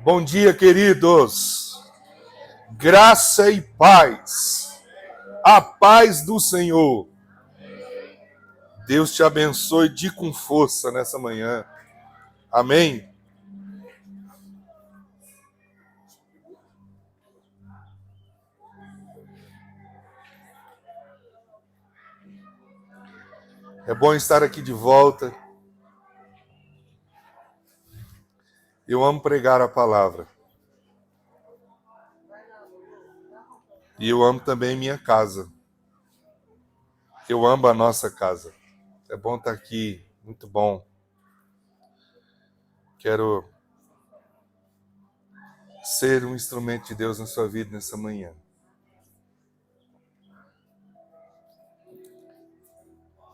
Bom dia, queridos. Graça e paz. A paz do Senhor. Deus te abençoe com força nessa manhã. Amém. É bom estar aqui de volta. Eu amo pregar a palavra. E eu amo também minha casa. Eu amo a nossa casa. É bom estar aqui, muito bom. Quero ser um instrumento de Deus na sua vida nessa manhã.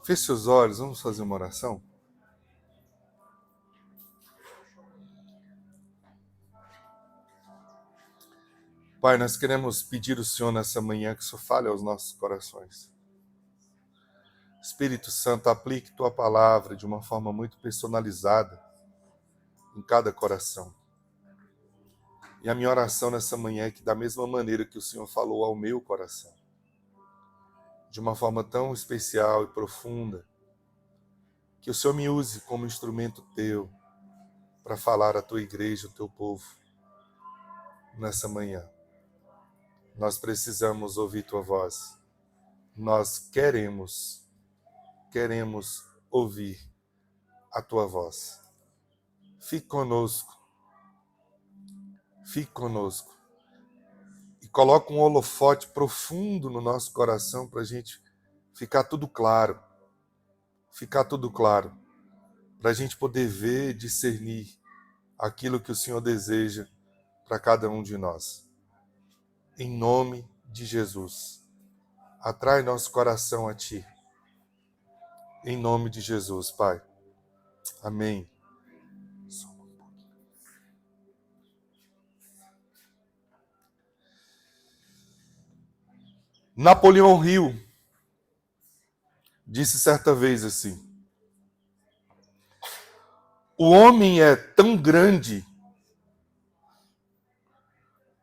Feche seus olhos, vamos fazer uma oração? Pai, nós queremos pedir ao Senhor nessa manhã que o Senhor fale aos nossos corações. Espírito Santo, aplique Tua palavra de uma forma muito personalizada em cada coração. E a minha oração nessa manhã é que da mesma maneira que o Senhor falou ao meu coração, de uma forma tão especial e profunda, que o Senhor me use como instrumento Teu para falar à Tua igreja, ao Teu povo, nessa manhã. Nós precisamos ouvir Tua voz. Nós queremos ouvir a Tua voz. Fique conosco. Fique conosco. E coloque um holofote profundo no nosso coração para a gente ficar tudo claro. Ficar tudo claro. Para a gente poder ver, discernir aquilo que o Senhor deseja para cada um de nós. Em nome de Jesus. Atrai nosso coração a Ti. Em nome de Jesus, Pai. Amém. Napoleão Hill disse certa vez assim: o homem é tão grande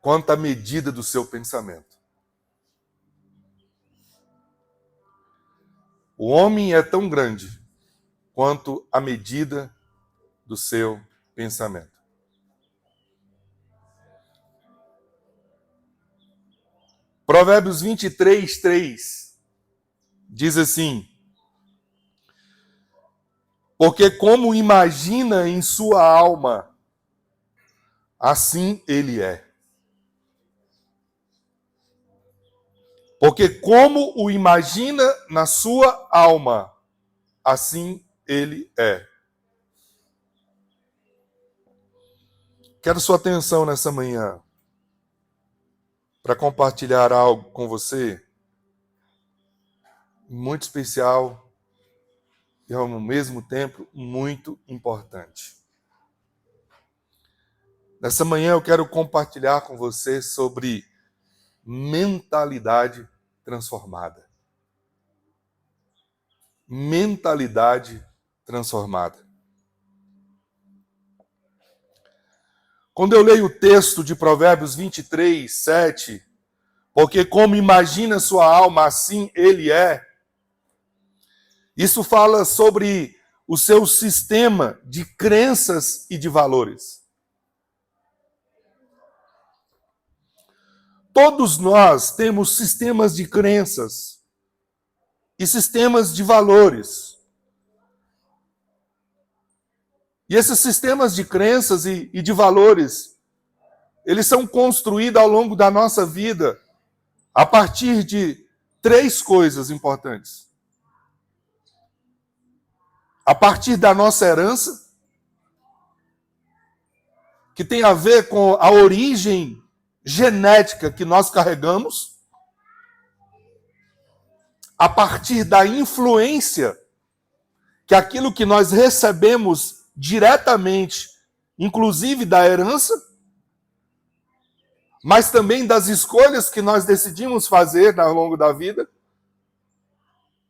quanto a medida do seu pensamento. O homem é tão grande quanto a medida do seu pensamento. Provérbios 23, 3 diz assim: porque como imagina em sua alma, assim ele é. Porque como o imagina na sua alma, assim ele é. Quero sua atenção nessa manhã para compartilhar algo com você muito especial e ao mesmo tempo muito importante. Nessa manhã eu quero compartilhar com você sobre mentalidade transformada. Mentalidade transformada. Quando eu leio o texto de Provérbios 23, 7, porque como imagina sua alma, assim ele é, isso fala sobre o seu sistema de crenças e de valores. Todos nós temos sistemas de crenças e sistemas de valores. E esses sistemas de crenças e de valores, eles são construídos ao longo da nossa vida a partir de 3 coisas importantes. A partir da nossa herança, que tem a ver com a origem genética que nós carregamos, a partir da influência que aquilo que nós recebemos diretamente, inclusive da herança, mas também das escolhas que nós decidimos fazer ao longo da vida,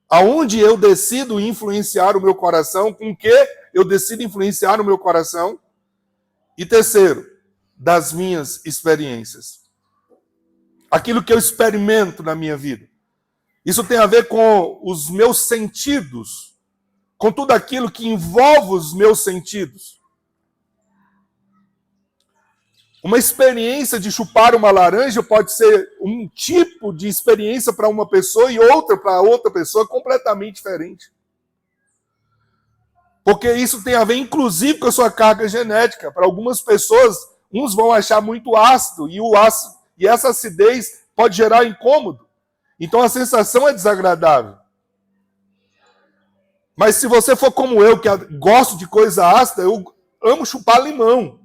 aonde eu decido influenciar o meu coração, com que eu decido influenciar o meu coração. E terceiro, das minhas experiências. Aquilo que eu experimento na minha vida. Isso tem a ver com os meus sentidos, com tudo aquilo que envolve os meus sentidos. Uma experiência de chupar uma laranja pode ser um tipo de experiência para uma pessoa e outra para outra pessoa completamente diferente. Porque isso tem a ver, inclusive, com a sua carga genética. Para algumas pessoas, uns vão achar muito ácido e essa acidez pode gerar incômodo. Então a sensação é desagradável. Mas se você for como eu, que gosto de coisa ácida, eu amo chupar limão.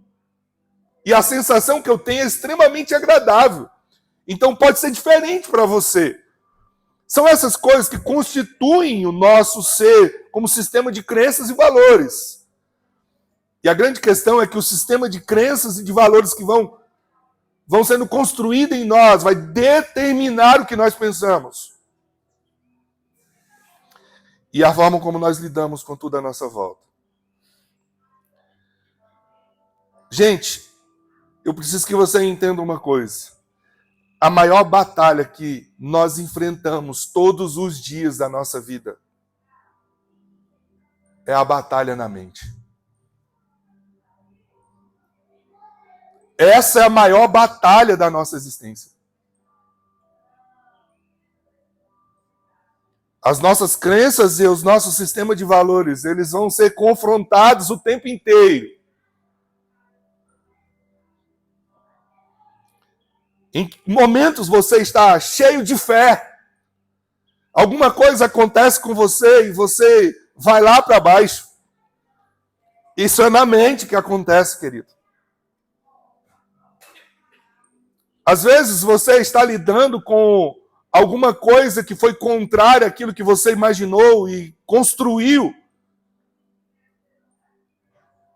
E a sensação que eu tenho é extremamente agradável. Então pode ser diferente para você. São essas coisas que constituem o nosso ser como sistema de crenças e valores. E a grande questão é que o sistema de crenças e de valores que vão sendo construídos em nós vai determinar o que nós pensamos. E a forma como nós lidamos com tudo à nossa volta. Gente, eu preciso que você entenda uma coisa. A maior batalha que nós enfrentamos todos os dias da nossa vida é a batalha na mente. Essa é a maior batalha da nossa existência. As nossas crenças e os nossos sistemas de valores, eles vão ser confrontados o tempo inteiro. Em momentos você está cheio de fé. Alguma coisa acontece com você e você vai lá para baixo. Isso é na mente que acontece, querido. Às vezes você está lidando com alguma coisa que foi contrária àquilo que você imaginou e construiu.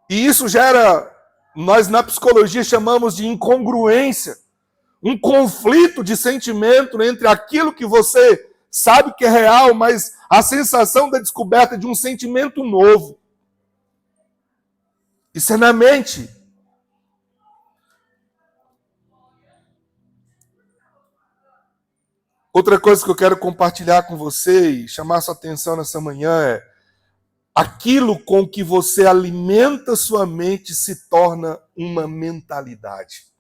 E isso gera, nós na psicologia chamamos de incongruência. Um conflito de sentimento entre aquilo que você sabe que é real, mas a sensação da descoberta de um sentimento novo. Isso é na mente. Outra coisa que eu quero compartilhar com você e chamar sua atenção nessa manhã é aquilo com que você alimenta sua mente se torna uma mentalidade.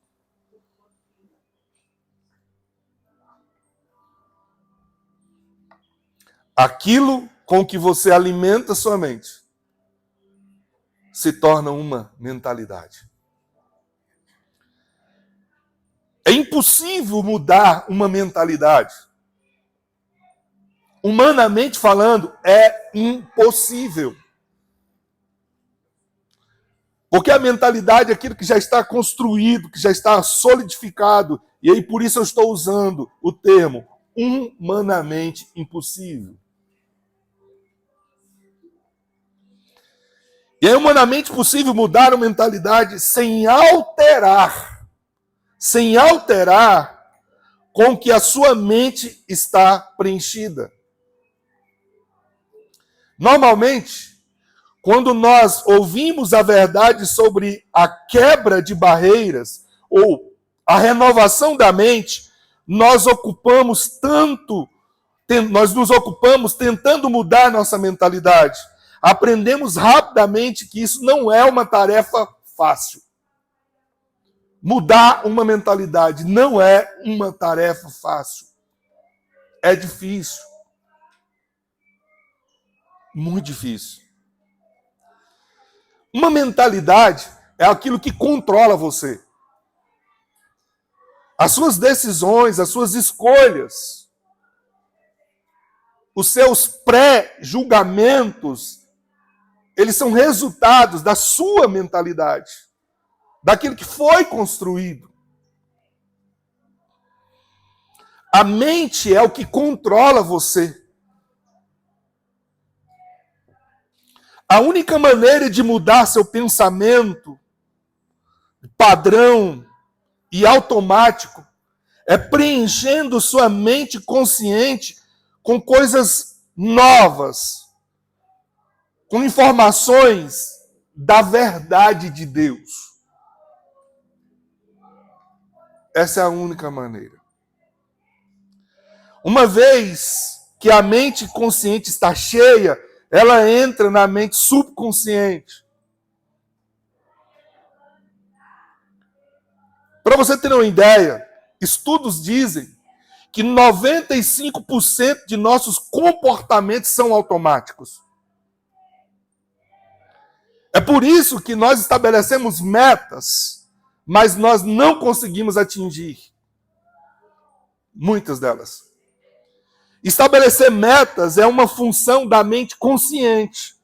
Aquilo com que você alimenta sua mente se torna uma mentalidade. É impossível mudar uma mentalidade. Humanamente falando, é impossível. Porque a mentalidade é aquilo que já está construído, que já está solidificado. E aí por isso eu estou usando o termo humanamente impossível. E é humanamente possível mudar a mentalidade sem alterar com que a sua mente está preenchida. Normalmente, quando nós ouvimos a verdade sobre a quebra de barreiras ou a renovação da mente, nós nos ocupamos tentando mudar nossa mentalidade. Aprendemos rapidamente que isso não é uma tarefa fácil. Mudar uma mentalidade não é uma tarefa fácil. É difícil. Muito difícil. Uma mentalidade é aquilo que controla você. As suas decisões, as suas escolhas, os seus pré-julgamentos, eles são resultados da sua mentalidade, daquilo que foi construído. A mente é o que controla você. A única maneira de mudar seu pensamento, padrão e automático, é preenchendo sua mente consciente com coisas novas, com informações da verdade de Deus. Essa é a única maneira. Uma vez que a mente consciente está cheia, ela entra na mente subconsciente. Para você ter uma ideia, estudos dizem que 95% de nossos comportamentos são automáticos. É por isso que nós estabelecemos metas, mas nós não conseguimos atingir muitas delas. Estabelecer metas é uma função da mente consciente,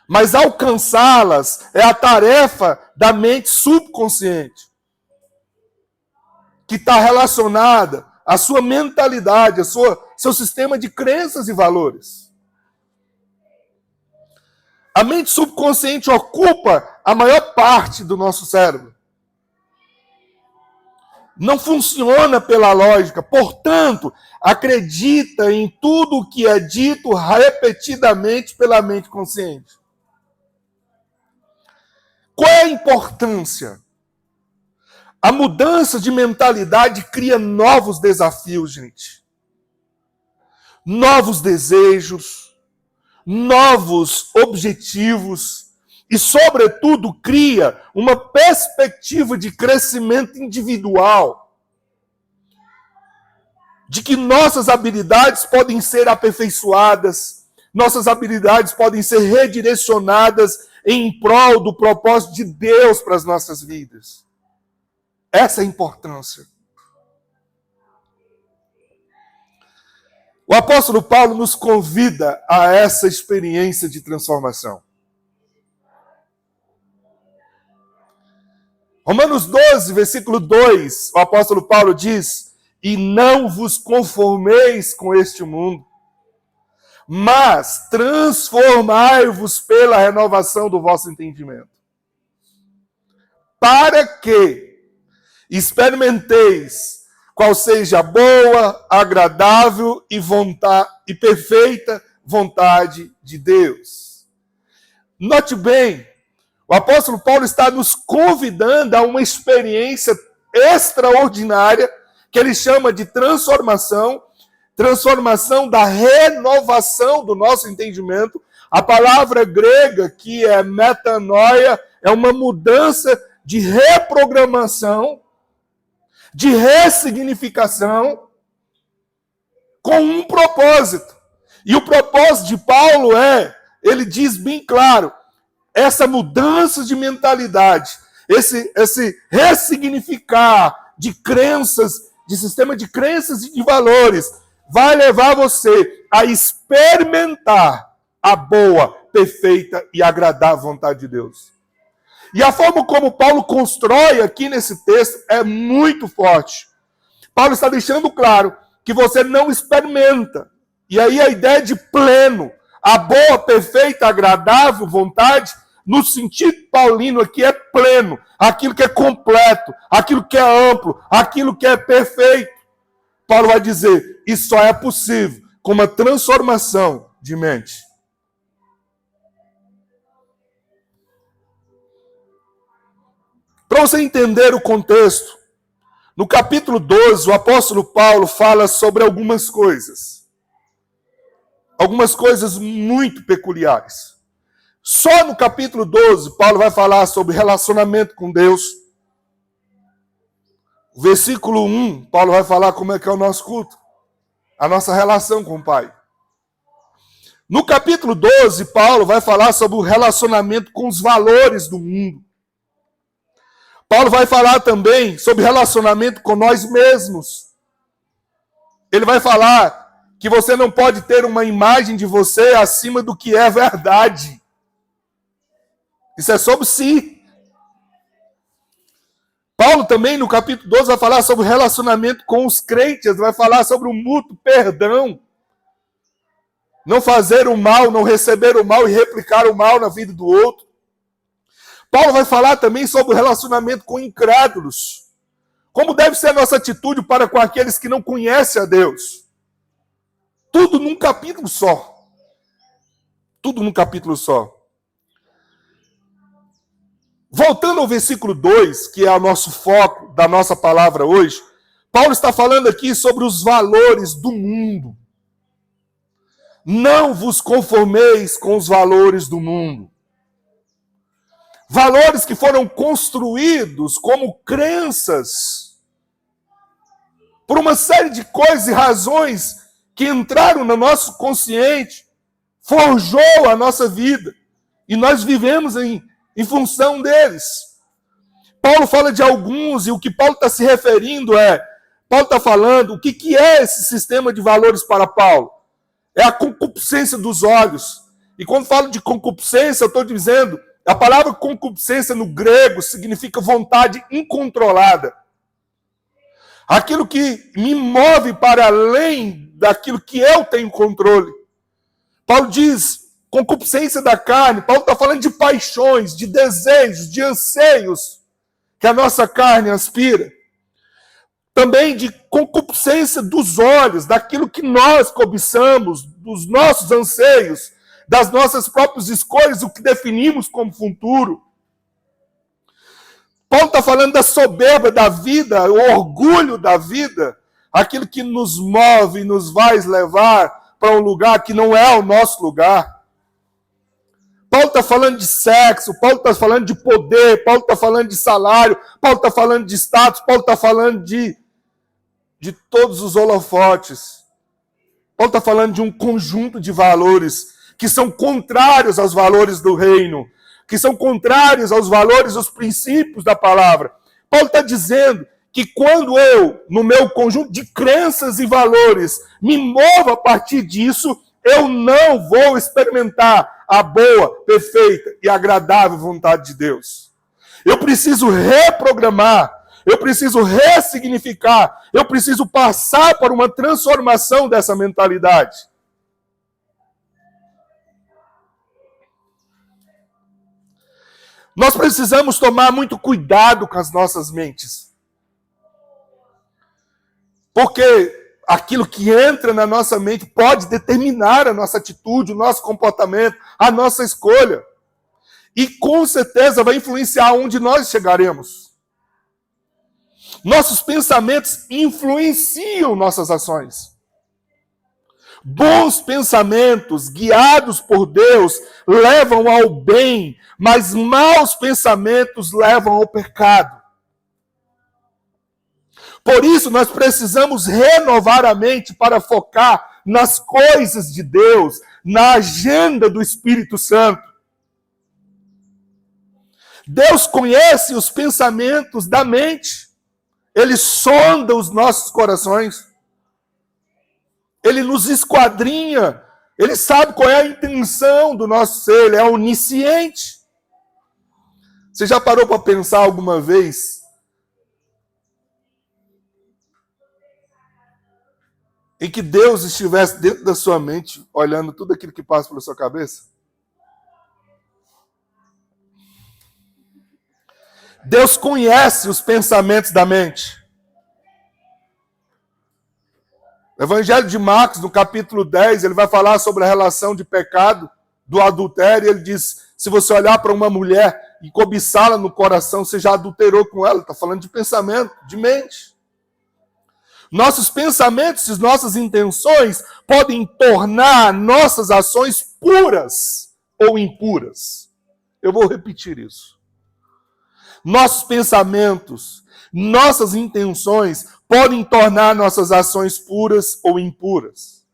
mas alcançá-las é a tarefa da mente subconsciente, que está relacionada à sua mentalidade, seu sistema de crenças e valores. A mente subconsciente ocupa a maior parte do nosso cérebro. Não funciona pela lógica, portanto, acredita em tudo o que é dito repetidamente pela mente consciente. Qual é a importância? A mudança de mentalidade cria novos desafios, gente. Novos desejos, novos objetivos e, sobretudo, cria uma perspectiva de crescimento individual, de que nossas habilidades podem ser aperfeiçoadas, nossas habilidades podem ser redirecionadas em prol do propósito de Deus para as nossas vidas. Essa é a importância. O apóstolo Paulo nos convida a essa experiência de transformação. Romanos 12, versículo 2, o apóstolo Paulo diz: e não vos conformeis com este mundo, mas transformai-vos pela renovação do vosso entendimento, para que experimenteis qual seja a boa, agradável e perfeita vontade de Deus. Note bem, o apóstolo Paulo está nos convidando a uma experiência extraordinária que ele chama de transformação da renovação do nosso entendimento. A palavra grega que é metanoia é uma mudança de reprogramação, de ressignificação, com um propósito. E o propósito de Paulo ele diz bem claro, essa mudança de mentalidade, esse ressignificar de crenças, de sistema de crenças e de valores, vai levar você a experimentar a boa, perfeita e agradável vontade de Deus. E a forma como Paulo constrói aqui nesse texto é muito forte. Paulo está deixando claro que você não experimenta. E aí a ideia de pleno, a boa, perfeita, agradável vontade, no sentido paulino aqui é pleno, aquilo que é completo, aquilo que é amplo, aquilo que é perfeito. Paulo vai dizer, isso só é possível com uma transformação de mente. Para você entender o contexto, no capítulo 12, o apóstolo Paulo fala sobre algumas coisas muito peculiares. Só no capítulo 12, Paulo vai falar sobre relacionamento com Deus. O versículo 1, Paulo vai falar como é que é o nosso culto, a nossa relação com o Pai. No capítulo 12, Paulo vai falar sobre o relacionamento com os valores do mundo. Paulo vai falar também sobre relacionamento com nós mesmos. Ele vai falar que você não pode ter uma imagem de você acima do que é verdade. Isso é sobre si. Paulo também, no capítulo 12, vai falar sobre o relacionamento com os crentes, vai falar sobre o mútuo perdão. Não fazer o mal, não receber o mal e replicar o mal na vida do outro. Paulo vai falar também sobre o relacionamento com incrédulos. Como deve ser a nossa atitude para com aqueles que não conhecem a Deus. Tudo num capítulo só. Tudo num capítulo só. Voltando ao versículo 2, que é o nosso foco da nossa palavra hoje, Paulo está falando aqui sobre os valores do mundo. Não vos conformeis com os valores do mundo. Valores que foram construídos como crenças por uma série de coisas e razões que entraram no nosso consciente, forjou a nossa vida, e nós vivemos em função deles. Paulo fala de alguns, e o que Paulo está se referindo Paulo está falando, o que é esse sistema de valores para Paulo? É a concupiscência dos olhos. E quando falo de concupiscência, eu estou dizendo, a palavra concupiscência no grego significa vontade incontrolada. Aquilo que me move para além daquilo que eu tenho controle. Paulo diz, concupiscência da carne. Paulo está falando de paixões, de desejos, de anseios que a nossa carne aspira. Também de concupiscência dos olhos, daquilo que nós cobiçamos, dos nossos anseios, das nossas próprias escolhas, o que definimos como futuro. Paulo está falando da soberba da vida, o orgulho da vida, aquilo que nos move e nos vai levar para um lugar que não é o nosso lugar. Paulo está falando de sexo, Paulo está falando de poder, Paulo está falando de salário, Paulo está falando de status, Paulo está falando de todos os holofotes. Paulo está falando de um conjunto de valores que são contrários aos valores do reino, que são contrários aos valores, aos princípios da palavra. Paulo está dizendo que quando eu, no meu conjunto de crenças e valores, me movo a partir disso, eu não vou experimentar a boa, perfeita e agradável vontade de Deus. Eu preciso reprogramar, eu preciso ressignificar, eu preciso passar por uma transformação dessa mentalidade. Nós precisamos tomar muito cuidado com as nossas mentes. Porque aquilo que entra na nossa mente pode determinar a nossa atitude, o nosso comportamento, a nossa escolha. E com certeza vai influenciar onde nós chegaremos. Nossos pensamentos influenciam nossas ações. Bons pensamentos, guiados por Deus, levam ao bem, mas maus pensamentos levam ao pecado. Por isso, nós precisamos renovar a mente para focar nas coisas de Deus, na agenda do Espírito Santo. Deus conhece os pensamentos da mente. Ele sonda os nossos corações. Ele nos esquadrinha. Ele sabe qual é a intenção do nosso ser. Ele é onisciente. Você já parou para pensar alguma vez em que Deus estivesse dentro da sua mente, olhando tudo aquilo que passa pela sua cabeça? Deus conhece os pensamentos da mente. No Evangelho de Marcos, no capítulo 10, ele vai falar sobre a relação de pecado, do adultério. Ele diz, se você olhar para uma mulher e cobiçá-la no coração, você já adulterou com ela. Está falando de pensamento, de mente. Nossos pensamentos e nossas intenções podem tornar nossas ações puras ou impuras. Eu vou repetir isso. Nossos pensamentos, nossas intenções podem tornar nossas ações puras ou impuras.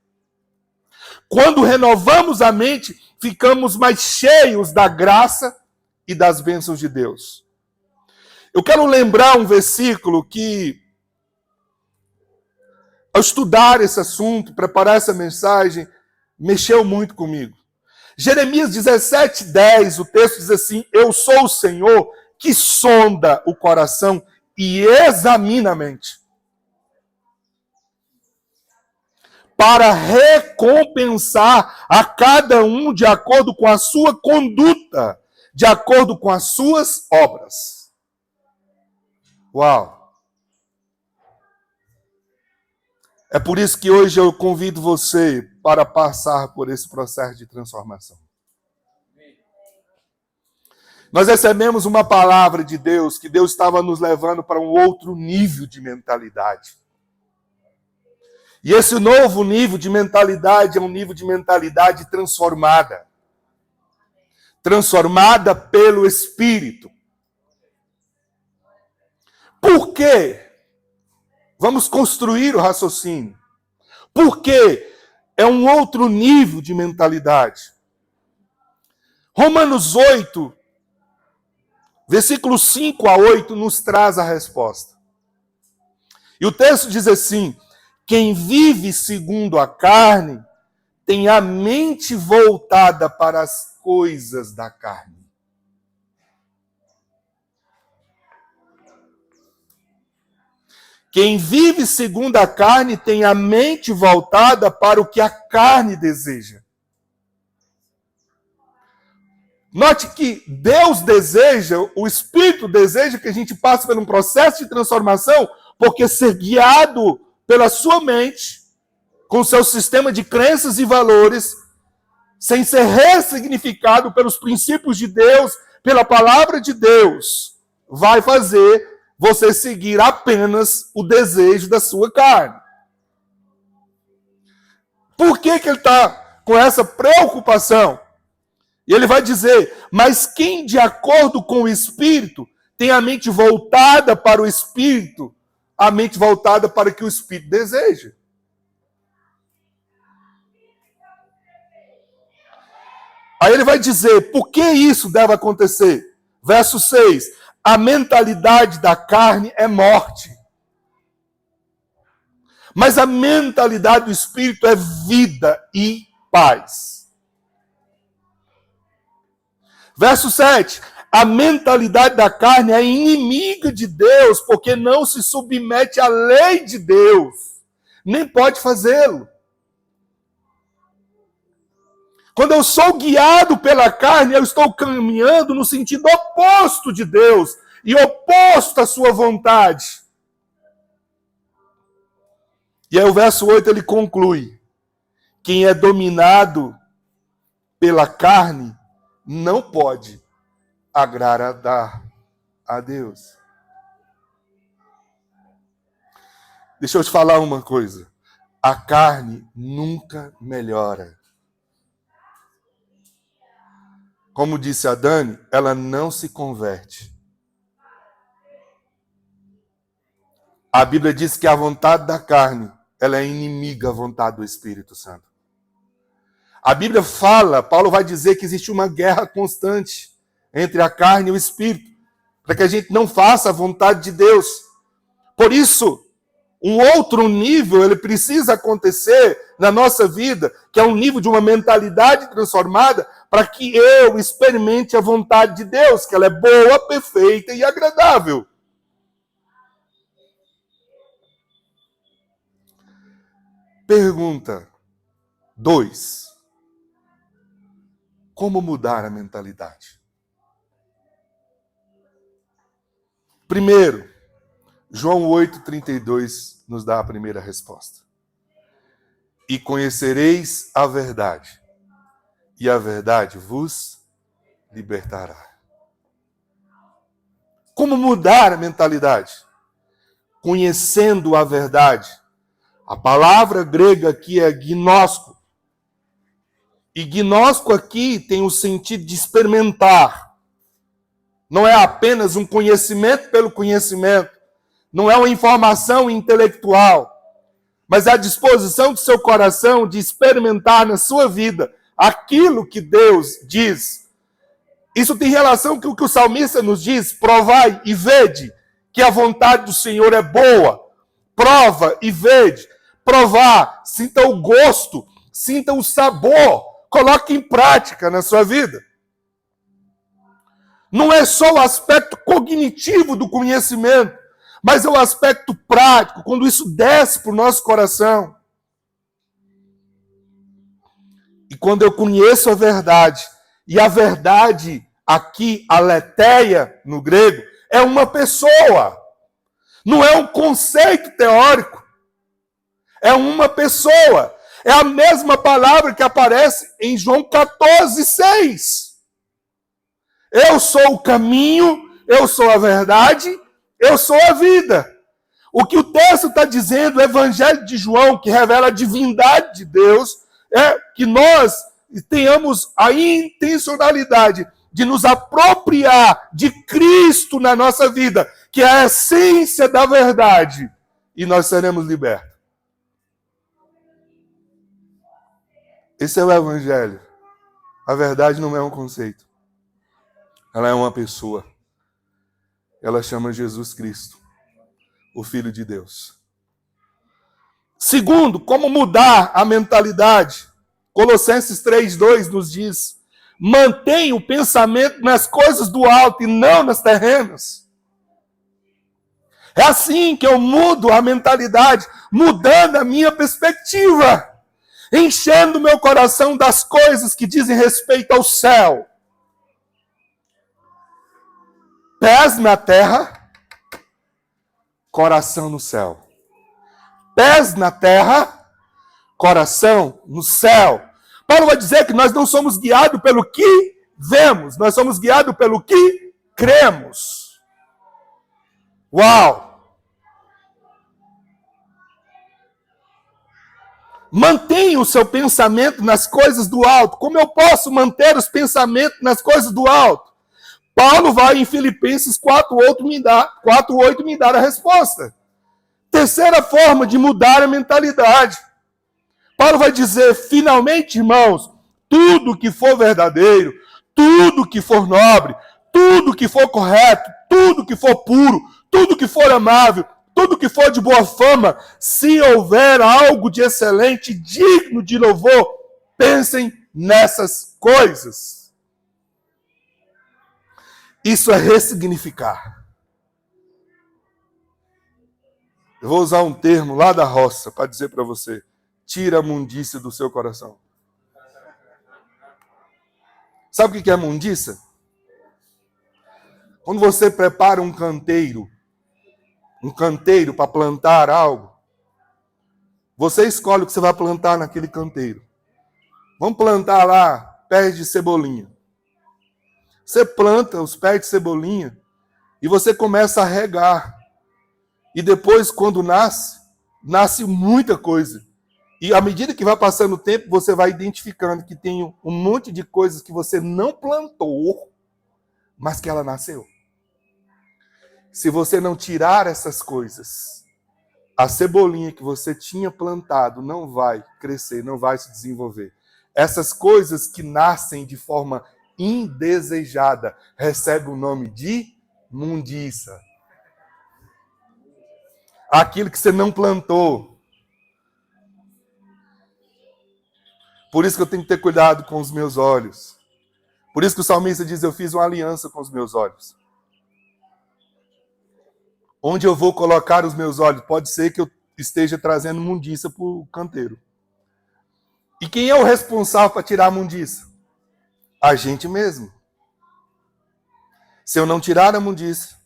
Quando renovamos a mente, ficamos mais cheios da graça e das bênçãos de Deus. Eu quero lembrar um versículo que, ao estudar esse assunto, preparar essa mensagem, mexeu muito comigo. Jeremias 17:10, o texto diz assim: eu sou o Senhor que sonda o coração e examina a mente, para recompensar a cada um de acordo com a sua conduta, de acordo com as suas obras. Uau! É por isso que hoje eu convido você para passar por esse processo de transformação. Nós recebemos uma palavra de Deus, que Deus estava nos levando para um outro nível de mentalidade. E esse novo nível de mentalidade é um nível de mentalidade transformada. Transformada pelo Espírito. Por quê? Vamos construir o raciocínio. Por quê? É um outro nível de mentalidade. Romanos 8, versículos 5 a 8, nos traz a resposta. E o texto diz assim: quem vive segundo a carne tem a mente voltada para as coisas da carne. Quem vive segundo a carne tem a mente voltada para o que a carne deseja. Note que Deus deseja, o Espírito deseja que a gente passe por um processo de transformação, porque ser guiado pela sua mente, com seu sistema de crenças e valores, sem ser ressignificado pelos princípios de Deus, pela palavra de Deus, vai fazer você seguir apenas o desejo da sua carne. Por que ele está com essa preocupação? E ele vai dizer, mas quem de acordo com o Espírito tem a mente voltada para o Espírito, a mente voltada para o que o Espírito deseja. Aí ele vai dizer, por que isso deve acontecer? Verso 6, a mentalidade da carne é morte. Mas a mentalidade do Espírito é vida e paz. Verso 7, a mentalidade da carne é inimiga de Deus, porque não se submete à lei de Deus, nem pode fazê-lo. Quando eu sou guiado pela carne, eu estou caminhando no sentido oposto de Deus e oposto à sua vontade. E aí o verso 8 ele conclui: quem é dominado pela carne não pode agradar a Deus. Deixa eu te falar uma coisa. A carne nunca melhora. Como disse a Dani, ela não se converte. A Bíblia diz que a vontade da carne, ela é inimiga à vontade do Espírito Santo. A Bíblia fala, Paulo vai dizer que existe uma guerra constante entre a carne e o Espírito, para que a gente não faça a vontade de Deus. Por isso, um outro nível, ele precisa acontecer na nossa vida, que é um nível de uma mentalidade transformada, para que eu experimente a vontade de Deus, que ela é boa, perfeita e agradável. Pergunta 2. Como mudar a mentalidade? Primeiro, João 8,32 nos dá a primeira resposta. E conhecereis a verdade, e a verdade vos libertará. Como mudar a mentalidade? Conhecendo a verdade. A palavra grega aqui é gnóstico. E gnóstico aqui tem o sentido de experimentar. Não é apenas um conhecimento pelo conhecimento. Não é uma informação intelectual. Mas é a disposição do seu coração de experimentar na sua vida aquilo que Deus diz. Isso tem relação com o que o salmista nos diz: provai e vede que a vontade do Senhor é boa. Prova e vede. Provar, sinta o gosto, sinta o sabor. Coloque em prática na sua vida. Não é só o aspecto cognitivo do conhecimento, mas é o aspecto prático, quando isso desce para o nosso coração. E quando eu conheço a verdade, e a verdade aqui, aletheia no grego, é uma pessoa. Não é um conceito teórico. É uma pessoa. É a mesma palavra que aparece em João 14,6. Eu sou o caminho, eu sou a verdade, eu sou a vida. O que o texto está dizendo, o Evangelho de João, que revela a divindade de Deus, é que nós tenhamos a intencionalidade de nos apropriar de Cristo na nossa vida, que é a essência da verdade, e nós seremos libertos. Esse é o Evangelho. A verdade não é um conceito. Ela é uma pessoa. Ela chama Jesus Cristo, o Filho de Deus. Segundo, como mudar a mentalidade? Colossenses 3:2 nos diz: mantenha o pensamento nas coisas do alto e não nas terrenas. É assim que eu mudo a mentalidade, mudando a minha perspectiva, enchendo meu coração das coisas que dizem respeito ao céu. Pés na terra, coração no céu. Pés na terra, coração no céu. Paulo vai dizer que nós não somos guiados pelo que vemos, nós somos guiados pelo que cremos. Uau! Mantenha o seu pensamento nas coisas do alto. Como eu posso manter os pensamentos nas coisas do alto? Paulo vai em Filipenses 4:8 me dar a resposta. Terceira forma de mudar a mentalidade. Paulo vai dizer, finalmente, irmãos, tudo que for verdadeiro, tudo que for nobre, tudo que for correto, tudo que for puro, tudo que for amável, tudo que for de boa fama, se houver algo de excelente, digno de louvor, pensem nessas coisas. Isso é ressignificar. Eu vou usar um termo lá da roça para dizer para você: tira a mundiça do seu coração. Sabe o que é mundiça? Quando você prepara um canteiro para plantar algo, você escolhe o que você vai plantar naquele canteiro. Vamos plantar lá pés de cebolinha. Você planta os pés de cebolinha e você começa a regar. E depois, quando nasce muita coisa. E à medida que vai passando o tempo, você vai identificando que tem um monte de coisas que você não plantou, mas que ela nasceu. Se você não tirar essas coisas, a cebolinha que você tinha plantado não vai crescer, não vai se desenvolver. Essas coisas que nascem de forma indesejada recebem o nome de mundiça. Aquilo que você não plantou. Por isso que eu tenho que ter cuidado com os meus olhos. Por isso que o salmista diz, eu fiz uma aliança com os meus olhos. Onde eu vou colocar os meus olhos? Pode ser que eu esteja trazendo mundiça para o canteiro. E quem é o responsável para tirar a mundiça? A gente mesmo. Se eu não tirar a mundiça,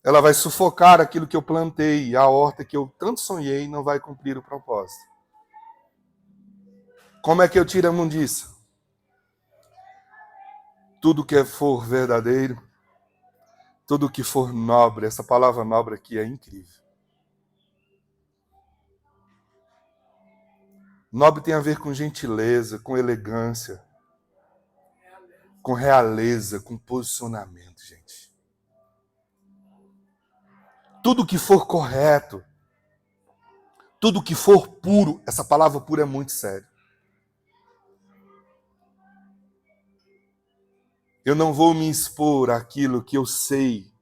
ela vai sufocar aquilo que eu plantei, a horta que eu tanto sonhei não vai cumprir o propósito. Como é que eu tiro a mundiça? Tudo que for verdadeiro, tudo que for nobre, essa palavra nobre aqui é incrível. Nobre tem a ver com gentileza, com elegância, com realeza, com posicionamento, gente. Tudo que for correto, tudo que for puro, essa palavra puro é muito séria. Eu não vou me expor àquilo que eu sei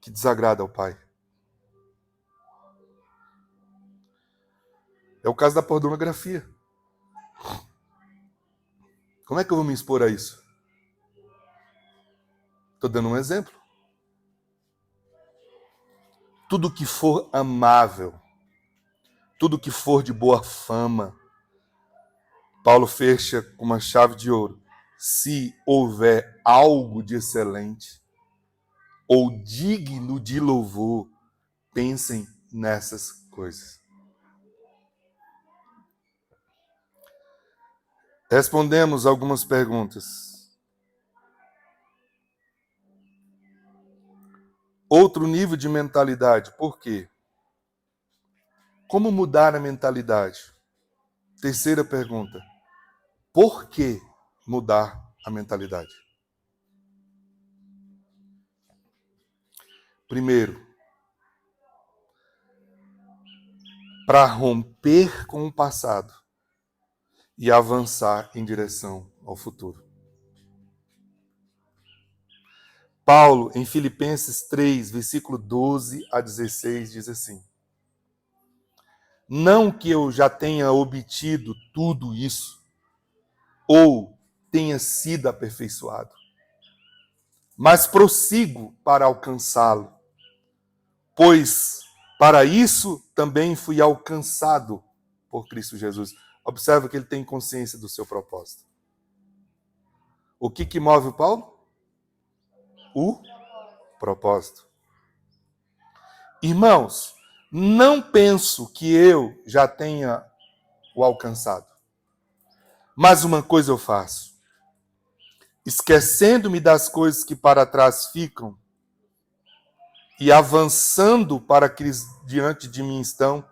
que desagrada ao Pai. É o caso da pornografia. Como é que eu vou me expor a isso? Estou dando um exemplo. Tudo que for amável, tudo que for de boa fama, Paulo fecha com uma chave de ouro. Se houver algo de excelente ou digno de louvor, pensem nessas coisas. Respondemos algumas perguntas. Outro nível de mentalidade. Por quê? Como mudar a mentalidade? Terceira pergunta. Por que mudar a mentalidade? Primeiro, para romper com o passado e avançar em direção ao futuro. Paulo, em Filipenses 3, versículo 12 a 16, diz assim: não que eu já tenha obtido tudo isso, ou tenha sido aperfeiçoado, mas prossigo para alcançá-lo, pois para isso também fui alcançado por Cristo Jesus. Observa que ele tem consciência do seu propósito. O que move o Paulo? O propósito. Irmãos, não penso que eu já tenha o alcançado. Mas uma coisa eu faço. Esquecendo-me das coisas que para trás ficam e avançando para que diante de mim estão,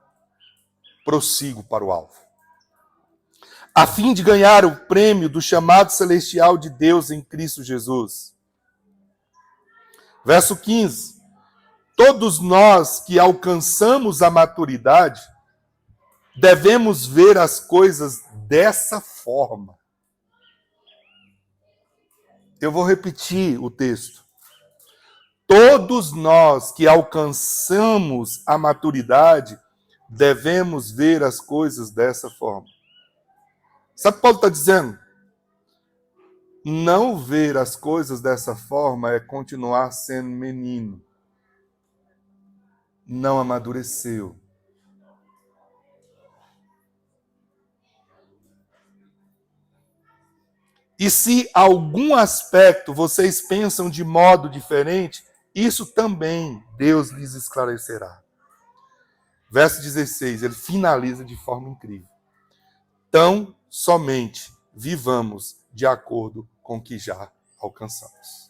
prossigo para o alvo, a fim de ganhar o prêmio do chamado celestial de Deus em Cristo Jesus. Verso 15. Todos nós que alcançamos a maturidade devemos ver as coisas dessa forma. Eu vou repetir o texto. Todos nós que alcançamos a maturidade devemos ver as coisas dessa forma. Sabe o que Paulo está dizendo? Não ver as coisas dessa forma é continuar sendo menino. Não amadureceu. E se algum aspecto vocês pensam de modo diferente, isso também Deus lhes esclarecerá. Verso 16, ele finaliza de forma incrível. Tão somente vivamos de acordo com o que já alcançamos.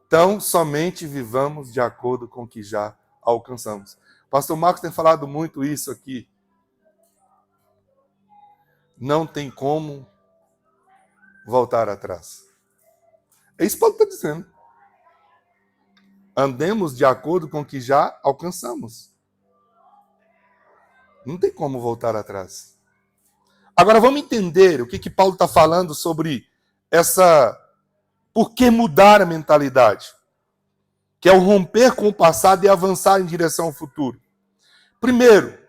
Tão somente vivamos de acordo com o que já alcançamos. O pastor Marcos tem falado muito isso aqui. Não tem como voltar atrás. É isso que Paulo está dizendo. Andemos de acordo com o que já alcançamos. Não tem como voltar atrás. Agora vamos entender o que Paulo está falando sobre essa... Por que mudar a mentalidade? Que é o romper com o passado e avançar em direção ao futuro. Primeiro,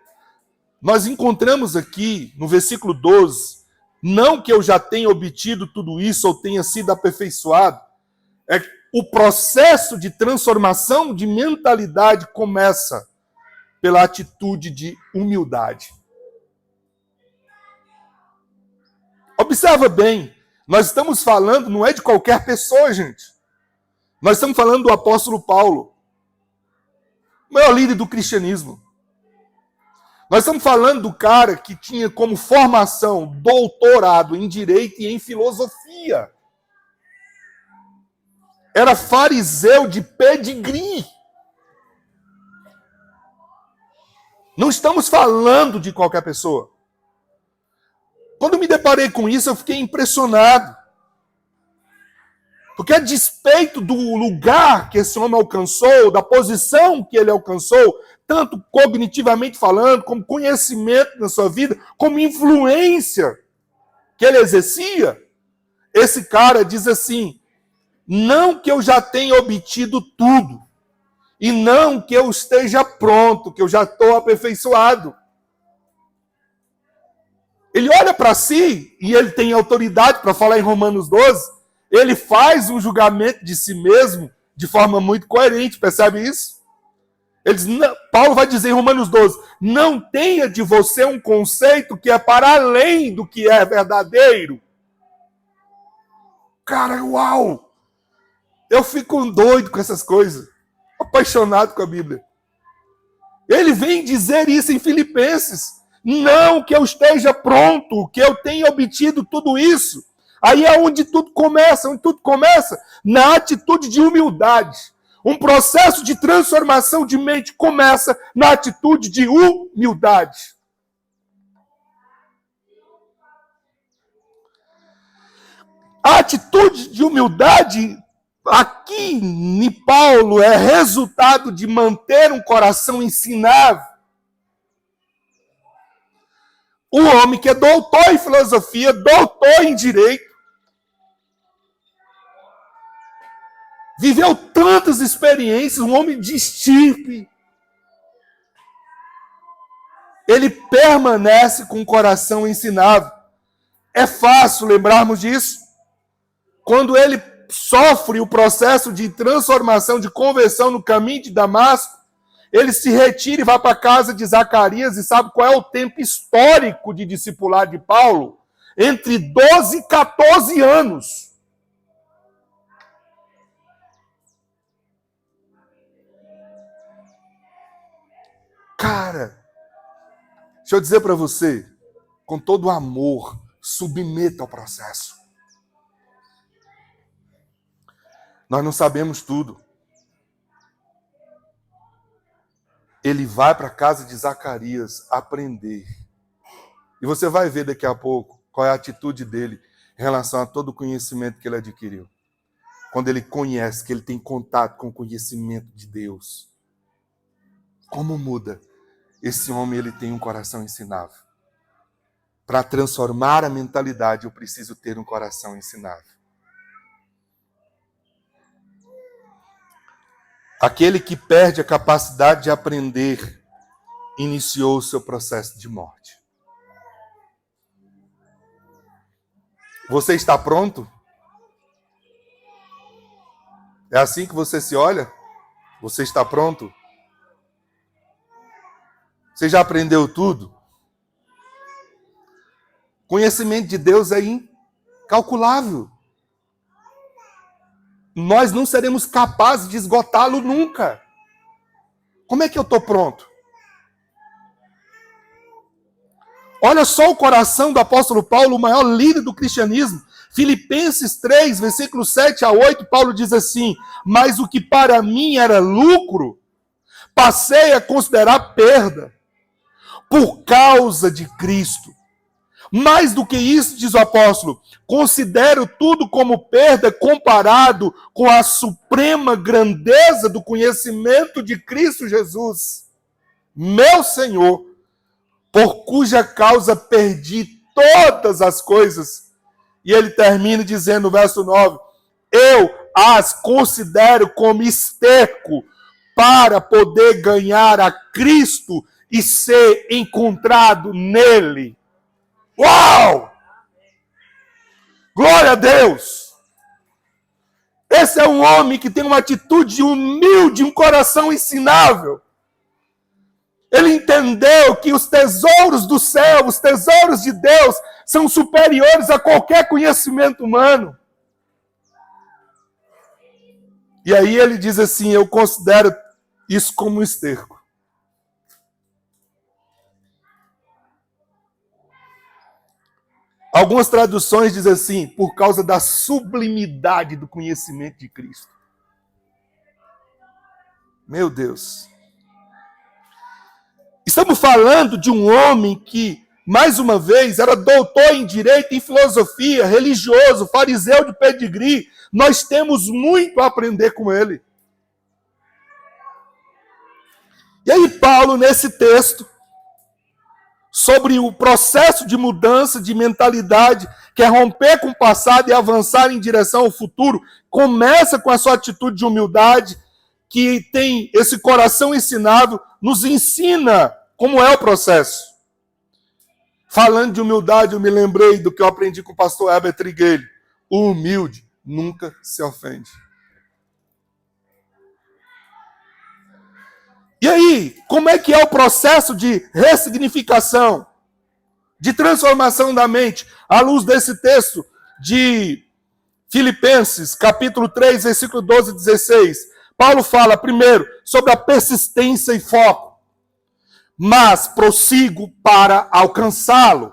nós encontramos aqui no versículo 12, não que eu já tenha obtido tudo isso ou tenha sido aperfeiçoado, é o processo de transformação de mentalidade começa pela atitude de humildade. Observa bem, nós estamos falando, não é de qualquer pessoa, gente. Nós estamos falando do apóstolo Paulo, o maior líder do cristianismo. Nós estamos falando do cara que tinha como formação doutorado em direito e em filosofia. Era fariseu de pedigree. Não estamos falando de qualquer pessoa. Quando eu me deparei com isso, eu fiquei impressionado. Porque a despeito do lugar que esse homem alcançou, da posição que ele alcançou, tanto cognitivamente falando, como conhecimento na sua vida, como influência que ele exercia, esse cara diz assim, não que eu já tenha obtido tudo, e não que eu esteja pronto, que eu já estou aperfeiçoado. Ele olha para si, e ele tem autoridade para falar em Romanos 12, ele faz um julgamento de si mesmo de forma muito coerente, percebe isso? Ele diz, não, Paulo vai dizer em Romanos 12, não tenha de você um conceito que é para além do que é verdadeiro. Cara, uau! Eu fico doido com essas coisas, apaixonado com a Bíblia. Ele vem dizer isso em Filipenses, não que eu esteja pronto, que eu tenha obtido tudo isso. Aí é onde tudo começa. Onde tudo começa? Na atitude de humildade. Um processo de transformação de mente começa na atitude de humildade. A atitude de humildade aqui em Paulo é resultado de manter um coração ensinável. O homem que é doutor em filosofia, doutor em direito, viveu tantas experiências, um homem de estirpe. Ele permanece com o coração ensinável. É fácil lembrarmos disso. Quando ele sofre o processo de transformação, de conversão no caminho de Damasco, ele se retira e vai para a casa de Zacarias, e sabe qual é o tempo histórico de discipular de Paulo? Entre 12 e 14 anos. Cara, deixa eu dizer para você, com todo amor, submeta ao processo. Nós não sabemos tudo. Ele vai para a casa de Zacarias aprender. E você vai ver daqui a pouco qual é a atitude dele em relação a todo o conhecimento que ele adquiriu. Quando ele conhece, que ele tem contato com o conhecimento de Deus. Como muda? Esse homem, ele tem um coração ensinável. Para transformar a mentalidade, eu preciso ter um coração ensinável. Aquele que perde a capacidade de aprender iniciou o seu processo de morte. Você está pronto? É assim que você se olha? Você está pronto? Você já aprendeu tudo? Conhecimento de Deus é incalculável. Nós não seremos capazes de esgotá-lo nunca. Como é que eu estou pronto? Olha só o coração do apóstolo Paulo, o maior líder do cristianismo. Filipenses 3, versículos 7 a 8, Paulo diz assim: mas o que para mim era lucro, passei a considerar perda, por causa de Cristo. Mais do que isso, diz o apóstolo, considero tudo como perda comparado com a suprema grandeza do conhecimento de Cristo Jesus, meu Senhor, por cuja causa perdi todas as coisas. E ele termina dizendo no verso 9, eu as considero como esterco para poder ganhar a Cristo e ser encontrado nele. Uau! Glória a Deus! Esse é um homem que tem uma atitude humilde, um coração ensinável. Ele entendeu que os tesouros do céu, os tesouros de Deus, são superiores a qualquer conhecimento humano. E aí ele diz assim, eu considero isso como um esterco. Algumas traduções dizem assim, por causa da sublimidade do conhecimento de Cristo. Meu Deus. Estamos falando de um homem que, mais uma vez, era doutor em direito, em filosofia, religioso, fariseu de pedigree. Nós temos muito a aprender com ele. E aí Paulo, nesse texto, sobre o processo de mudança de mentalidade, que é romper com o passado e avançar em direção ao futuro, começa com a sua atitude de humildade, que tem esse coração ensinável, nos ensina como é o processo. Falando de humildade, eu me lembrei do que eu aprendi com o pastor Herbert Trigueiro. O humilde nunca se ofende. E aí, como é que é o processo de ressignificação, de transformação da mente, à luz desse texto de Filipenses, capítulo 3, versículo 12 e 16? Paulo fala, primeiro, sobre a persistência e foco, mas prossigo para alcançá-lo.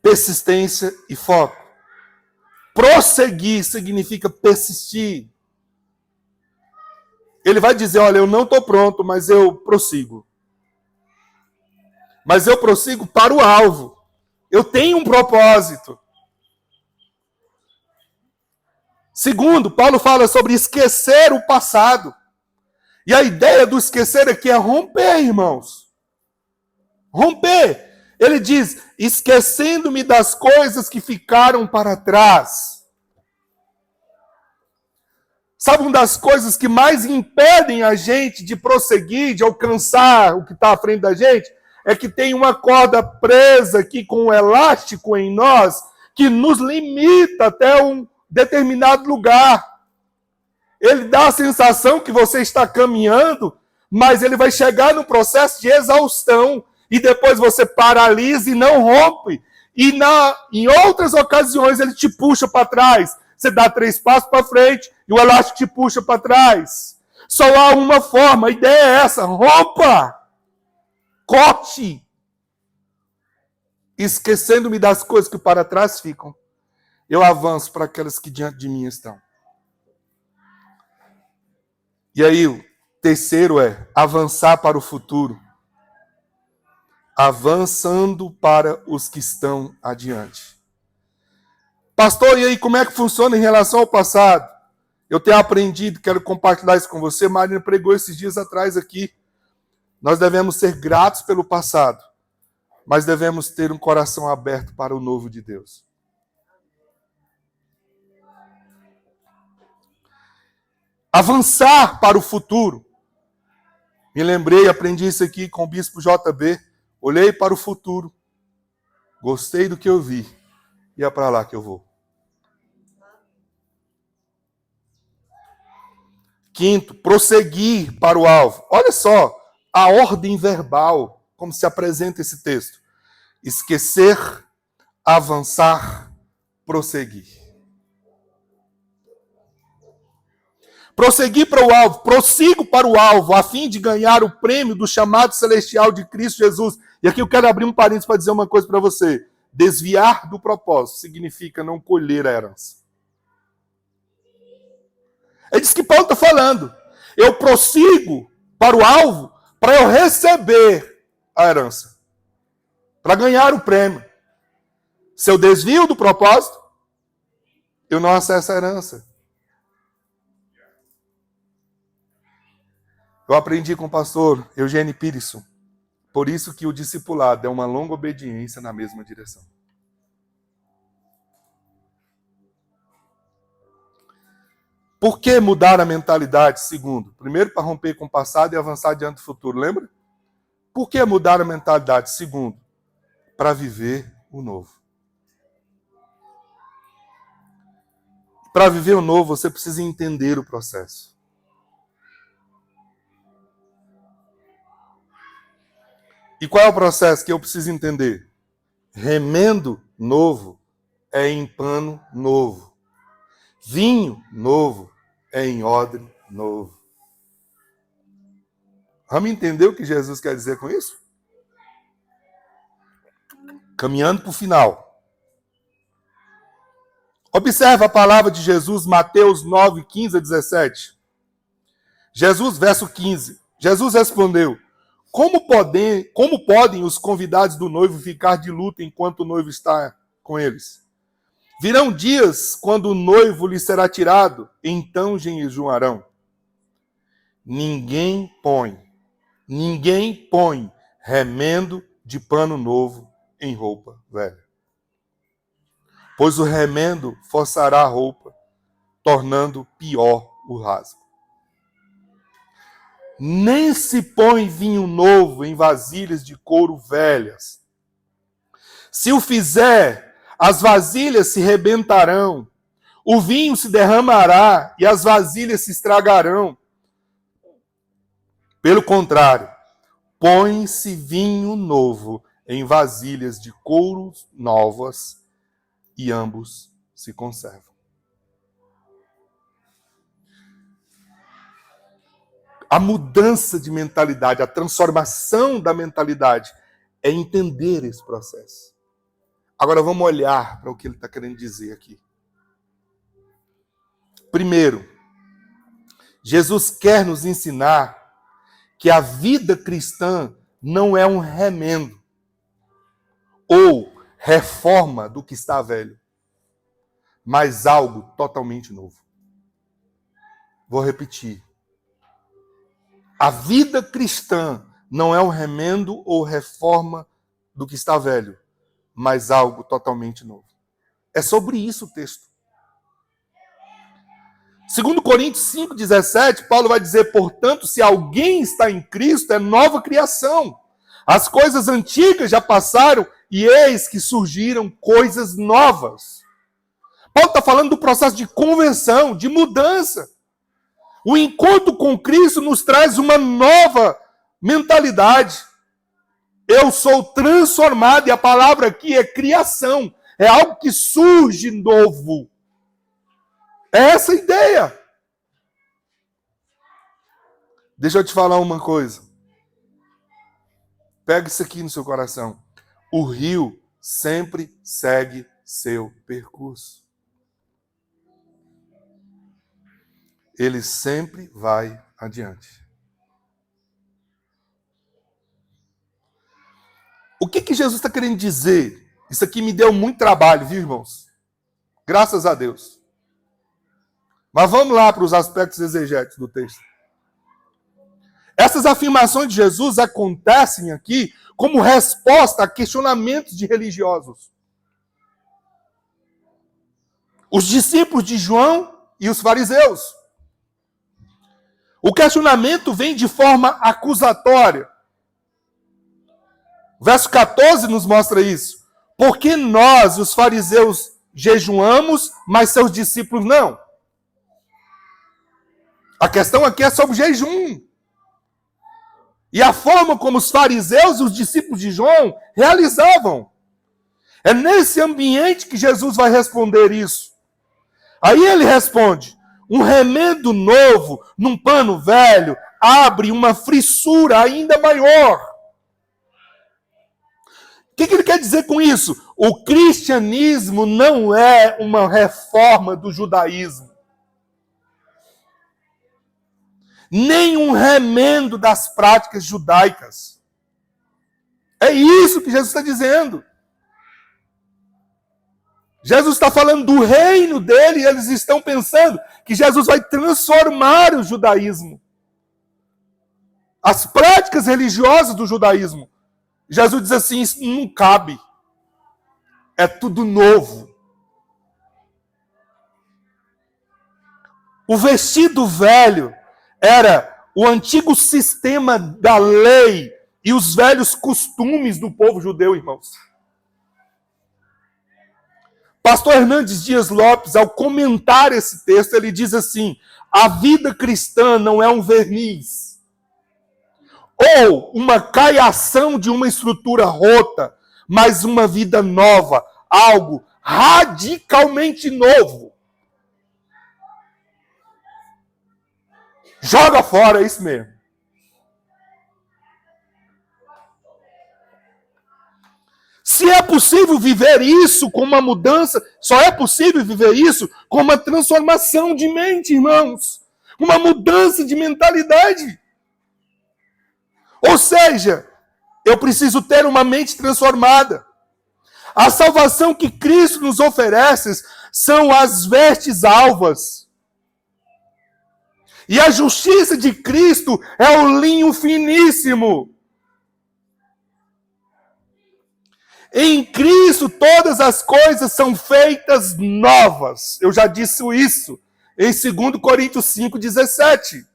persistência e foco. Prosseguir significa persistir. Ele vai dizer, olha, eu não estou pronto, mas eu prossigo. Mas eu prossigo para o alvo. Eu tenho um propósito. Segundo, Paulo fala sobre esquecer o passado. E a ideia do esquecer aqui é romper, irmãos. Romper. Ele diz, esquecendo-me das coisas que ficaram para trás. Sabe uma das coisas que mais impedem a gente de prosseguir, de alcançar o que está à frente da gente? É que tem uma corda presa aqui com um elástico em nós que nos limita até um determinado lugar. Ele dá a sensação que você está caminhando, mas ele vai chegar no processo de exaustão e depois você paralisa e não rompe. E em outras ocasiões ele te puxa para trás. Você dá 3 passos para frente e o elástico te puxa para trás. Só há uma forma, a ideia é essa, rompa! Corte! Esquecendo-me das coisas que para trás ficam, eu avanço para aquelas que diante de mim estão. E aí, o terceiro é avançar para o futuro. Avançando para os que estão adiante. Pastor, e aí como é que funciona em relação ao passado? Eu tenho aprendido, quero compartilhar isso com você. Marina pregou esses dias atrás aqui. Nós devemos ser gratos pelo passado, mas devemos ter um coração aberto para o novo de Deus. Avançar para o futuro. Me lembrei, aprendi isso aqui com o bispo JB. Olhei para o futuro, gostei do que eu vi, e é para lá que eu vou. Quinto, prosseguir para o alvo. Olha só a ordem verbal, como se apresenta esse texto. Esquecer, avançar, prosseguir. Prosseguir para o alvo, prossigo para o alvo, a fim de ganhar o prêmio do chamado celestial de Cristo Jesus. E aqui eu quero abrir um parênteses para dizer uma coisa para você. Desviar do propósito significa não colher a herança. É disso que Paulo está falando. Eu prossigo para o alvo para eu receber a herança. Para ganhar o prêmio. Se eu desvio do propósito, eu não acesso a herança. Eu aprendi com o pastor Eugênio Peterson. Por isso que o discipulado é uma longa obediência na mesma direção. Por que mudar a mentalidade? Segundo, primeiro para romper com o passado e avançar diante do futuro, lembra? Por que mudar a mentalidade? Segundo, para viver o novo. Para viver o novo, você precisa entender o processo. E qual é o processo que eu preciso entender? Remendo novo é em pano novo. Vinho novo é em odre novo. Vamos entender o que Jesus quer dizer com isso? Caminhando para o final. Observa a palavra de Jesus, Mateus 9, 15 a 17. Jesus, verso 15. Jesus respondeu, como podem os convidados do noivo ficar de luto enquanto o noivo está com eles? Virão dias quando o noivo lhe será tirado, então jejuarão. Ninguém põe remendo de pano novo em roupa velha. Pois o remendo forçará a roupa, tornando pior o rasgo. Nem se põe vinho novo em vasilhas de couro velhas. Se o fizer, as vasilhas se rebentarão, o vinho se derramará e as vasilhas se estragarão. Pelo contrário, põe-se vinho novo em vasilhas de couro novas e ambos se conservam. A mudança de mentalidade, a transformação da mentalidade é entender esse processo. Agora vamos olhar para o que ele está querendo dizer aqui. Primeiro, Jesus quer nos ensinar que a vida cristã não é um remendo ou reforma do que está velho, mas algo totalmente novo. Vou repetir. A vida cristã não é um remendo ou reforma do que está velho, mas algo totalmente novo. É sobre isso o texto. 2 Coríntios 5,17, Paulo vai dizer, portanto, se alguém está em Cristo, é nova criação. As coisas antigas já passaram e eis que surgiram coisas novas. Paulo está falando do processo de conversão, de mudança. O encontro com Cristo nos traz uma nova mentalidade. Eu sou transformado, e a palavra aqui é criação. É algo que surge novo. É essa a ideia. Deixa eu te falar uma coisa. Pega isso aqui no seu coração. O rio sempre segue seu percurso. Ele sempre vai adiante. O que Jesus está querendo dizer? Isso aqui me deu muito trabalho, viu, irmãos? Graças a Deus. Mas vamos lá para os aspectos exegéticos do texto. Essas afirmações de Jesus acontecem aqui como resposta a questionamentos de religiosos. Os discípulos de João e os fariseus. O questionamento vem de forma acusatória. O verso 14 nos mostra isso. Porque nós, os fariseus, jejuamos, mas seus discípulos não? A questão aqui é sobre jejum. E a forma como os fariseus e os discípulos de João realizavam. É nesse ambiente que Jesus vai responder isso. Aí ele responde, um remendo novo num pano velho abre uma frissura ainda maior. O que ele quer dizer com isso? O cristianismo não é uma reforma do judaísmo. Nem um remendo das práticas judaicas. É isso que Jesus está dizendo. Jesus está falando do reino dele e eles estão pensando que Jesus vai transformar o judaísmo. As práticas religiosas do judaísmo. Jesus diz assim, isso não cabe. É tudo novo. O vestido velho era o antigo sistema da lei e os velhos costumes do povo judeu, irmãos. Pastor Hernandes Dias Lopes, ao comentar esse texto, ele diz assim, a vida cristã não é um verniz, ou uma caiação de uma estrutura rota, mas uma vida nova, algo radicalmente novo. Joga fora, é isso mesmo. Se é possível viver isso com uma mudança, só é possível viver isso com uma transformação de mente, irmãos. Uma mudança de mentalidade. Ou seja, eu preciso ter uma mente transformada. A salvação que Cristo nos oferece são as vestes alvas. E a justiça de Cristo é o linho finíssimo. Em Cristo todas as coisas são feitas novas. Eu já disse isso em 2 Coríntios 5,17.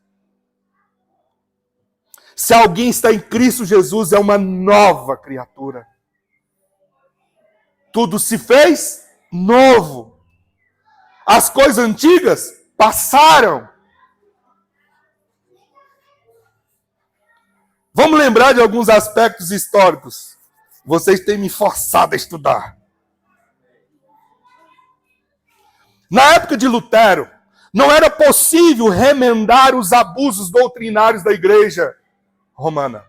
Se alguém está em Cristo Jesus, é uma nova criatura. Tudo se fez novo. As coisas antigas passaram. Vamos lembrar de alguns aspectos históricos. Vocês têm me forçado a estudar. Na época de Lutero, não era possível remendar os abusos doutrinários da igreja romana.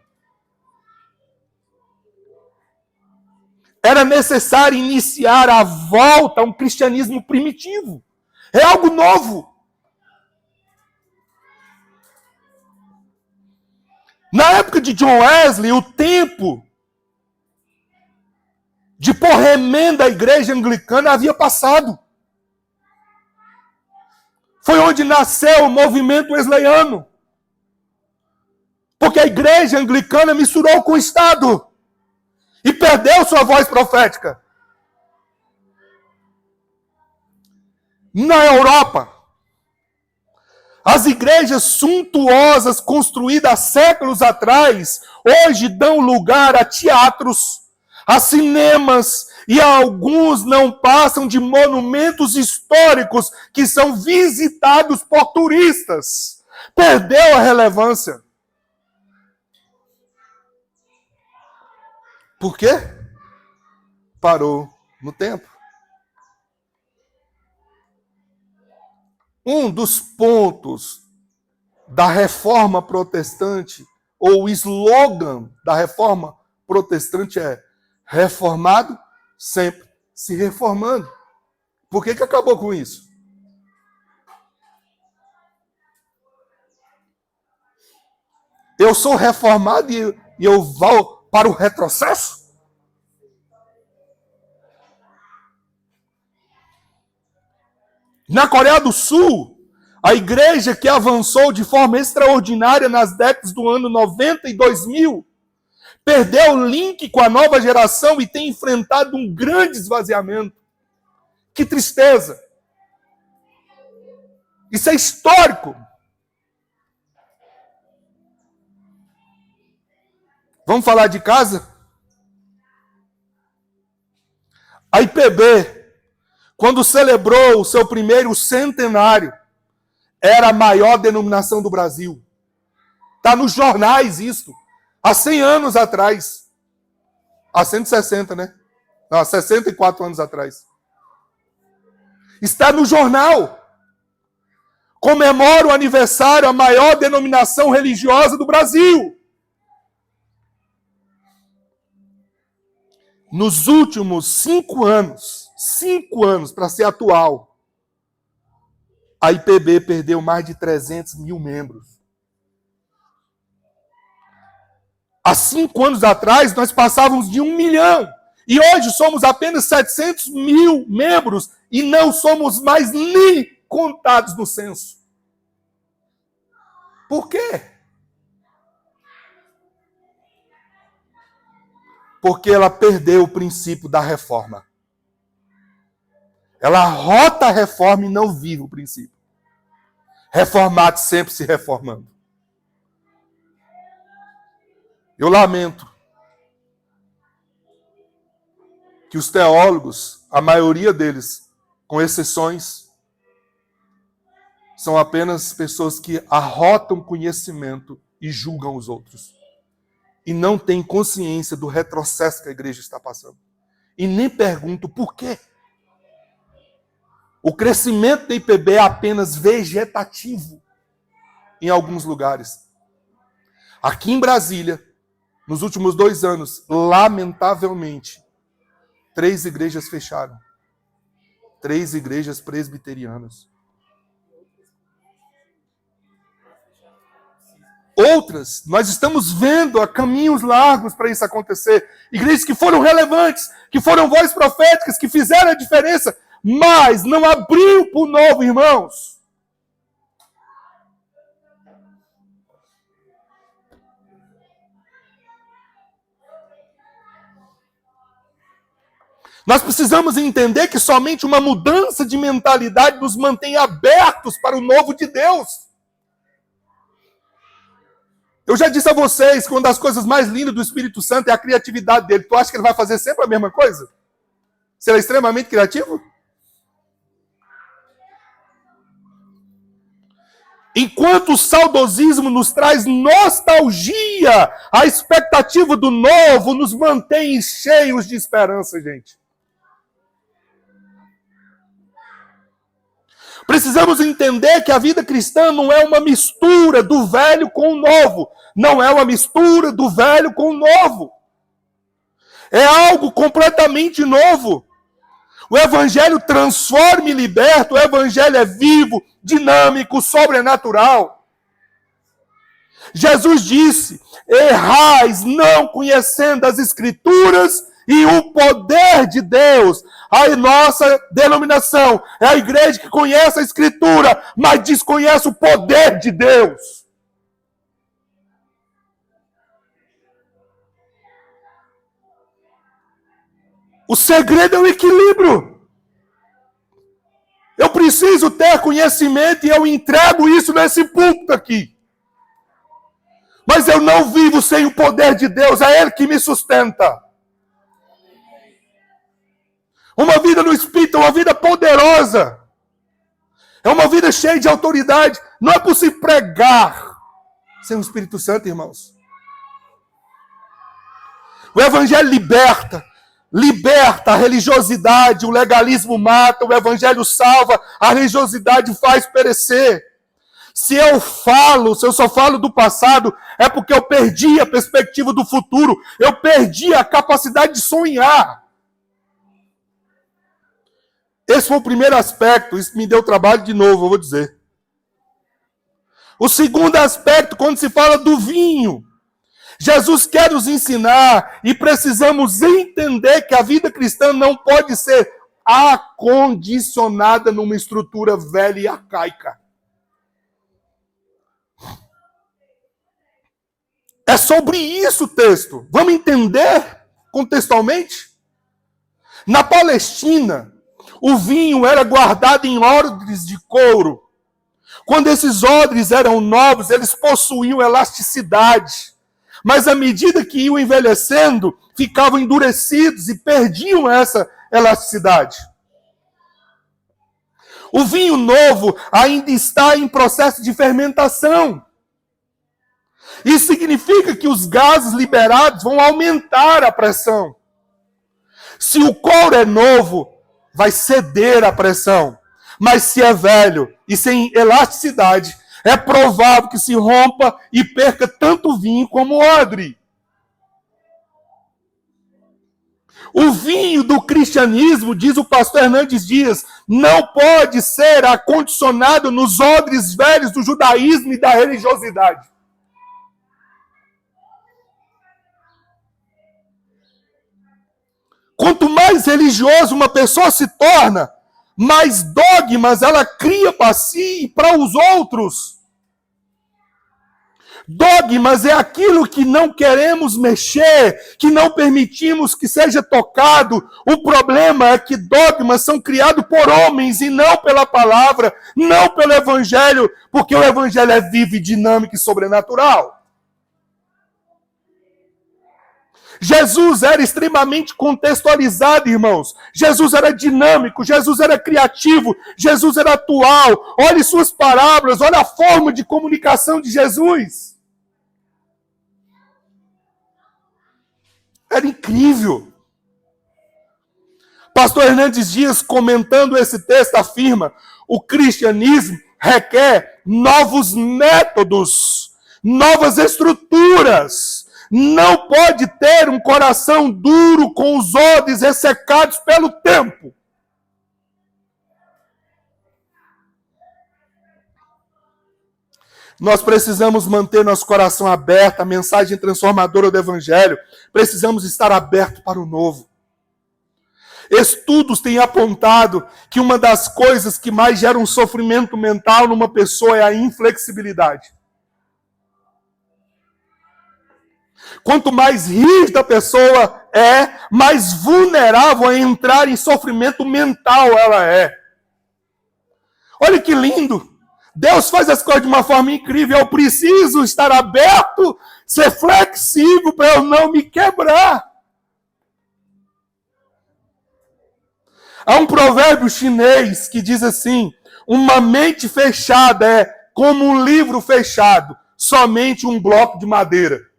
Era necessário iniciar a volta a um cristianismo primitivo. É algo novo. Na época de John Wesley, o tempo de pôr remenda à igreja anglicana havia passado. Foi onde nasceu o movimento wesleyano. Porque a igreja anglicana misturou com o Estado e perdeu sua voz profética. Na Europa, as igrejas suntuosas construídas há séculos atrás, hoje dão lugar a teatros, a cinemas, e alguns não passam de monumentos históricos que são visitados por turistas. Perdeu a relevância. Por quê? Parou no tempo. Um dos pontos da reforma protestante, ou o slogan da reforma protestante é: reformado, sempre se reformando. Por que acabou com isso? Eu sou reformado e eu vou para o retrocesso? Na Coreia do Sul, a igreja que avançou de forma extraordinária nas décadas do ano 90 e 2000, perdeu o link com a nova geração e tem enfrentado um grande esvaziamento. Que tristeza! Isso é histórico. Vamos falar de casa? A IPB, quando celebrou o seu primeiro centenário, era a maior denominação do Brasil. Está nos jornais isso. Há 100 anos atrás. Há 160, né? Não, há 64 anos atrás. Está no jornal. Comemora o aniversário, a maior denominação religiosa do Brasil. Nos últimos 5 anos, 5 anos para ser atual, a IPB perdeu mais de 300 mil membros. Há 5 anos atrás, nós passávamos de 1 milhão. E hoje somos apenas 700 mil membros e não somos mais nem contados no censo. Por quê? Porque ela perdeu o princípio da reforma. Ela rota a reforma e não vive o princípio. Reformado sempre se reformando. Eu lamento que os teólogos, a maioria deles, com exceções, são apenas pessoas que arrotam conhecimento e julgam os outros. E não têm consciência do retrocesso que a igreja está passando. E nem perguntam por quê. O crescimento da IPB é apenas vegetativo em alguns lugares. Aqui em Brasília, nos últimos 2 anos, lamentavelmente, 3 igrejas fecharam. 3 igrejas presbiterianas. Outras, nós estamos vendo a caminhos largos para isso acontecer. Igrejas que foram relevantes, que foram vozes proféticas, que fizeram a diferença, mas não abriu para o novo, irmãos. Nós precisamos entender que somente uma mudança de mentalidade nos mantém abertos para o novo de Deus. Eu já disse a vocês que uma das coisas mais lindas do Espírito Santo é a criatividade dele. Tu acha que ele vai fazer sempre a mesma coisa? Se ele é extremamente criativo? Enquanto o saudosismo nos traz nostalgia, a expectativa do novo nos mantém cheios de esperança, gente. Precisamos entender que a vida cristã não é uma mistura do velho com o novo. Não é uma mistura do velho com o novo. É algo completamente novo. O Evangelho transforma e liberta. O Evangelho é vivo, dinâmico, sobrenatural. Jesus disse: errais não conhecendo as Escrituras e o poder de Deus. A nossa denominação é a igreja que conhece a Escritura, mas desconhece o poder de Deus. O segredo é o equilíbrio. Eu preciso ter conhecimento e eu entrego isso nesse púlpito aqui. Mas eu não vivo sem o poder de Deus, é Ele que me sustenta. Uma vida no Espírito é uma vida poderosa. É uma vida cheia de autoridade. Não é possível pregar sem o Espírito Santo, irmãos. O Evangelho liberta. Liberta a religiosidade, o legalismo mata, o Evangelho salva, a religiosidade faz perecer. Se eu só falo do passado, é porque eu perdi a perspectiva do futuro, eu perdi a capacidade de sonhar. Esse foi o primeiro aspecto, isso me deu trabalho de novo, eu vou dizer. O segundo aspecto, quando se fala do vinho, Jesus quer nos ensinar e precisamos entender que a vida cristã não pode ser acondicionada numa estrutura velha e arcaica. É sobre isso o texto. Vamos entender contextualmente? Na Palestina, o vinho era guardado em odres de couro. Quando esses odres eram novos, eles possuíam elasticidade. Mas à medida que iam envelhecendo, ficavam endurecidos e perdiam essa elasticidade. O vinho novo ainda está em processo de fermentação. Isso significa que os gases liberados vão aumentar a pressão. Se o couro é novo, vai ceder à pressão. Mas se é velho e sem elasticidade, é provável que se rompa e perca tanto o vinho como o odre. O vinho do cristianismo, diz o pastor Hernandes Dias, não pode ser acondicionado nos odres velhos do judaísmo e da religiosidade. Quanto mais religioso uma pessoa se torna, mais dogmas ela cria para si e para os outros. Dogmas é aquilo que não queremos mexer, que não permitimos que seja tocado. O problema é que dogmas são criados por homens e não pela palavra, não pelo evangelho, porque o evangelho é vivo e dinâmico e sobrenatural. Jesus era extremamente contextualizado, irmãos. Jesus era dinâmico, Jesus era criativo, Jesus era atual. Olhe suas parábolas, olha a forma de comunicação de Jesus. Era incrível. Pastor Hernandes Dias, comentando esse texto, afirma: o cristianismo requer novos métodos, novas estruturas. Não pode ter um coração duro com os odres ressecados pelo tempo. Nós precisamos manter nosso coração aberto à mensagem transformadora do Evangelho. Precisamos estar abertos para o novo. Estudos têm apontado que uma das coisas que mais gera um sofrimento mental numa pessoa é a inflexibilidade. Quanto mais rígida a pessoa é, mais vulnerável a entrar em sofrimento mental ela é. Olha que lindo! Deus faz as coisas de uma forma incrível. Eu preciso estar aberto, ser flexível para eu não me quebrar. Há um provérbio chinês que diz assim: uma mente fechada é como um livro fechado, somente um bloco de madeira.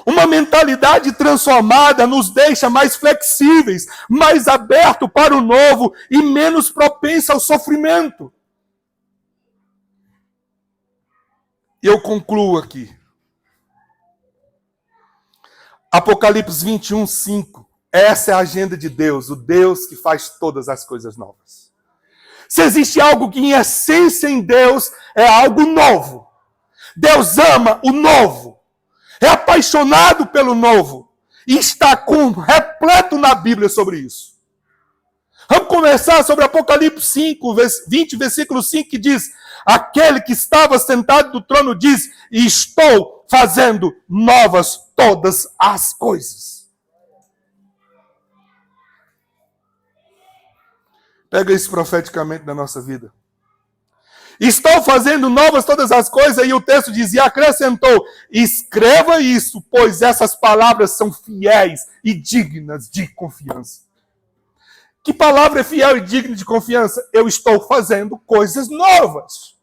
Uma mentalidade transformada nos deixa mais flexíveis, mais abertos para o novo e menos propensos ao sofrimento. E eu concluo aqui. Apocalipse 21, 5. Essa é a agenda de Deus, o Deus que faz todas as coisas novas. Se existe algo que em essência em Deus é algo novo. Deus ama o novo. É apaixonado pelo novo. E está repleto na Bíblia sobre isso. Vamos conversar sobre Apocalipse 5, 20, versículo 5, que diz: aquele que estava sentado no trono diz: estou fazendo novas todas as coisas. Pega isso profeticamente na nossa vida. Estou fazendo novas todas as coisas, e o texto dizia, acrescentou, escreva isso, pois essas palavras são fiéis e dignas de confiança. Que palavra é fiel e digna de confiança? Eu estou fazendo coisas novas.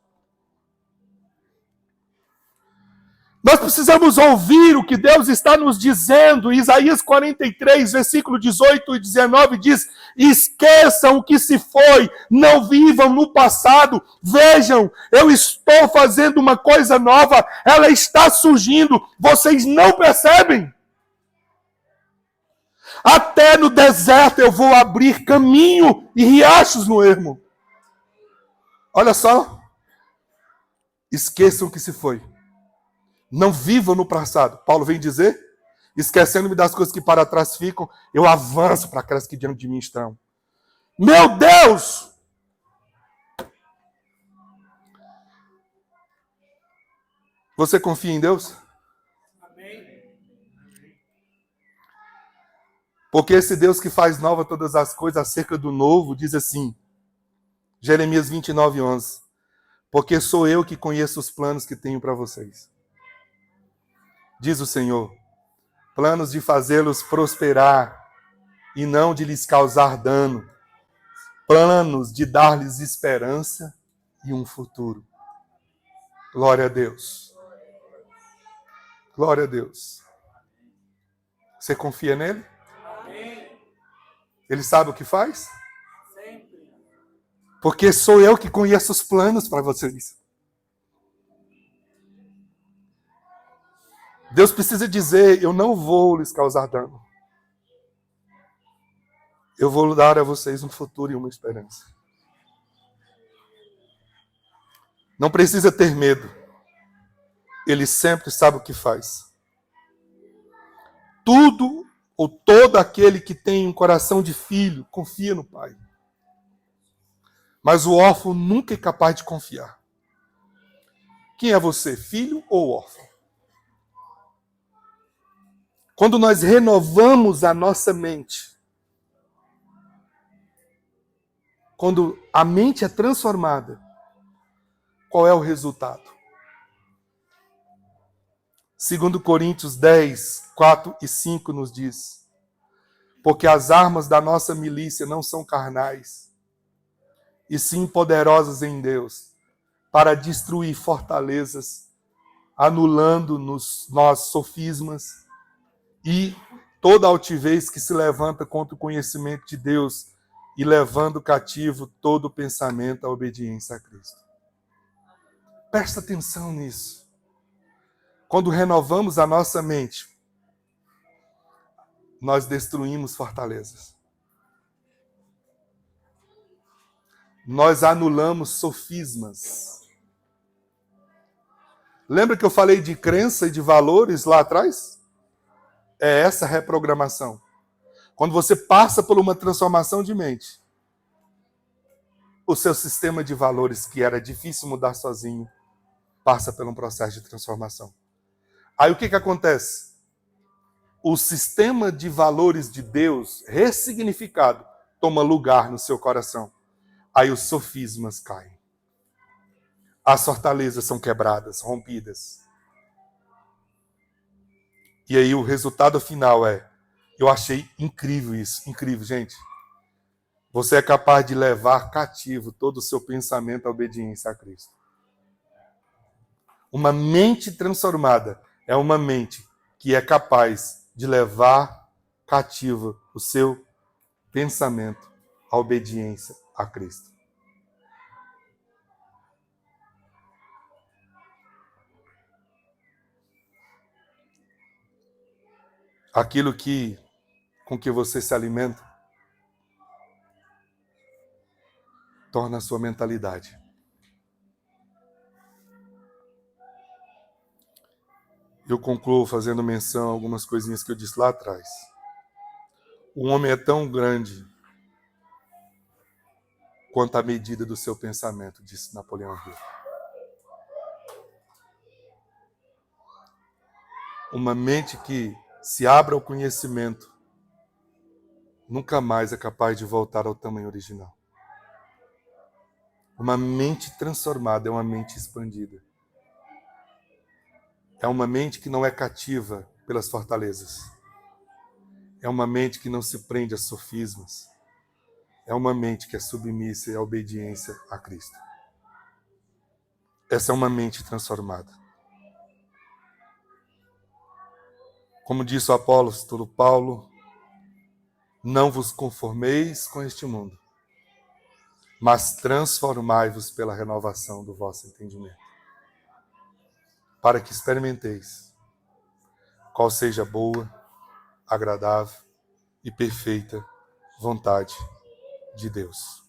Nós precisamos ouvir o que Deus está nos dizendo. Isaías 43, versículo 18 e 19 diz: esqueçam o que se foi, não vivam no passado. Vejam, eu estou fazendo uma coisa nova, ela está surgindo, vocês não percebem? Até no deserto eu vou abrir caminho e riachos no ermo. Olha só. Esqueçam o que se foi. Não vivam no passado. Paulo vem dizer, esquecendo-me das coisas que para trás ficam, eu avanço para aquelas que diante de mim estão. Meu Deus! Você confia em Deus? Amém. Porque esse Deus que faz nova todas as coisas acerca do novo, diz assim, Jeremias 29, 11. Porque sou eu que conheço os planos que tenho para vocês. Diz o Senhor, planos de fazê-los prosperar e não de lhes causar dano, planos de dar-lhes esperança e um futuro. Glória a Deus. Glória a Deus. Você confia nele? Ele sabe o que faz? Porque sou eu que conheço os planos para vocês. Deus precisa dizer, eu não vou lhes causar dano. Eu vou dar a vocês um futuro e uma esperança. Não precisa ter medo. Ele sempre sabe o que faz. Tudo ou todo aquele que tem um coração de filho, confia no Pai. Mas o órfão nunca é capaz de confiar. Quem é você, filho ou órfão? Quando nós renovamos a nossa mente, quando a mente é transformada, qual é o resultado? 2 Coríntios 10, 4 e 5 nos diz: porque as armas da nossa milícia não são carnais, e sim poderosas em Deus, para destruir fortalezas, anulando nos nossos sofismas e toda altivez que se levanta contra o conhecimento de Deus e levando cativo todo pensamento à obediência a Cristo. Presta atenção nisso. Quando renovamos a nossa mente, nós destruímos fortalezas. Nós anulamos sofismas. Lembra que eu falei de crença e de valores lá atrás? É essa reprogramação. Quando você passa por uma transformação de mente, o seu sistema de valores, que era difícil mudar sozinho, passa por um processo de transformação. Aí o que acontece? O sistema de valores de Deus, ressignificado, toma lugar no seu coração. Aí os sofismas caem. As fortalezas são quebradas, rompidas. E aí o resultado final é, eu achei incrível isso, incrível, gente. Você é capaz de levar cativo todo o seu pensamento à obediência a Cristo. Uma mente transformada é uma mente que é capaz de levar cativo o seu pensamento à obediência a Cristo. Aquilo com que você se alimenta torna a sua mentalidade. Eu concluo fazendo menção a algumas coisinhas que eu disse lá atrás. O homem é tão grande quanto a medida do seu pensamento, disse Napoleão Hill. Uma mente que se abre ao conhecimento nunca mais é capaz de voltar ao tamanho original. Uma mente transformada é uma mente expandida. É uma mente que não é cativa pelas fortalezas. É uma mente que não se prende a sofismas. É uma mente que é submissa à obediência a Cristo. Essa é uma mente transformada. Como disse o apóstolo Paulo, não vos conformeis com este mundo, mas transformai-vos pela renovação do vosso entendimento, para que experimenteis qual seja a boa, agradável e perfeita vontade de Deus.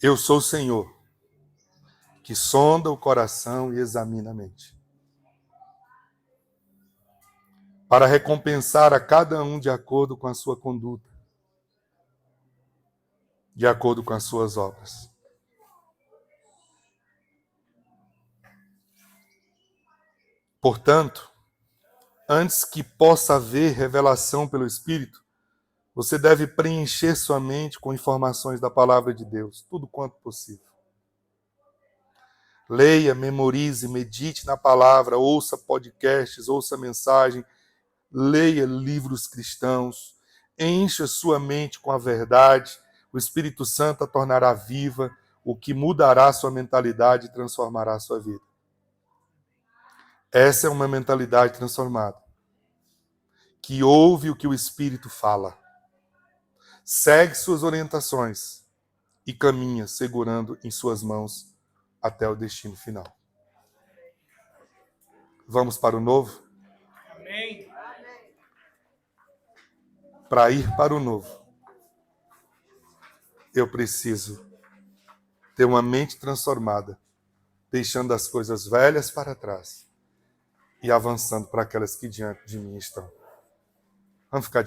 Eu sou o Senhor, que sonda o coração e examina a mente, para recompensar a cada um de acordo com a sua conduta, de acordo com as suas obras. Portanto, antes que possa haver revelação pelo Espírito, você deve preencher sua mente com informações da palavra de Deus, tudo quanto possível. Leia, memorize, medite na palavra, ouça podcasts, ouça mensagem, leia livros cristãos, encha sua mente com a verdade, o Espírito Santo a tornará viva, o que mudará sua mentalidade e transformará sua vida. Essa é uma mentalidade transformada, que ouve o que o Espírito fala, segue suas orientações e caminha segurando em suas mãos até o destino final. Vamos para o novo? Amém. Para ir para o novo, eu preciso ter uma mente transformada, deixando as coisas velhas para trás e avançando para aquelas que diante de mim estão. Vamos ficar de